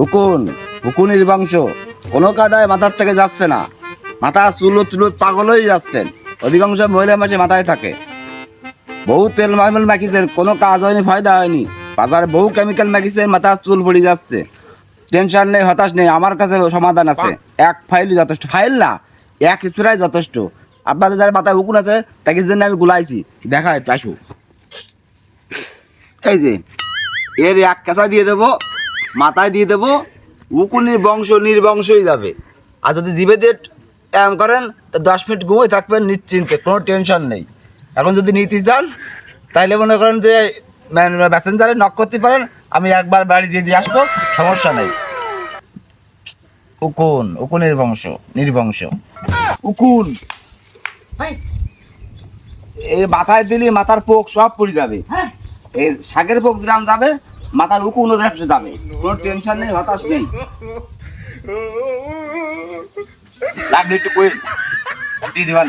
উকুন, উকুনির বংশ কোনো কাদায় মাথার থেকে যাচ্ছে না। মাথা চুলত পাগল হয়ে যাচ্ছেন। অধিকাংশ মহিলা মাসে মাথায় থাকে। বহু তেল মাইমেল মাখিছেন, কোনো কাজ হয়নি, ফায়দা হয়নি। বাজারে বহু কেমিক্যাল মাখিছেন, মাথার চুল পড়ে যাচ্ছে। টেনশন নেই, হতাশ নেই, আমার কাছে সমাধান আছে। এক ফাইলই যথেষ্ট, ফাইল না, এক স্প্রাই যথেষ্ট। আপনাদের যারা মাথায় উকুন আছে তাকে জন্য আমি গুলাইছি, দেখায় পাশু। এই যে এর এক কাঁচা দিয়ে দেবো, মাথায় দিয়ে দেবো, উকুনির বংশ নির্বংশই যাবে। আর যদি জিভে দিয়ে এম করেন তা 10 মিনিট ঘুমিয়ে থাকবেন নিশ্চিন্তে, কোনো টেনশন নেই। এখন যদি নিতে চান তাইলে মনে করেন যে প্যাসেঞ্জারে নক করতে পারেন, আমি একবার বাড়ি যেয়ে দিয়ে আসবো, সমস্যা নেই। উকুন, উকুনের বংশ নির্বংশ। উকুন এই মাথায় দিলে মাথার পোক সব পড়ে যাবে। এই শাকের পোক গ্রাম যাবে, মাথার উকুনও যাবে, কোনো টেনশন নেই, হতাশ নেই। লাগলে একটু করে দিয়ে দিবেন।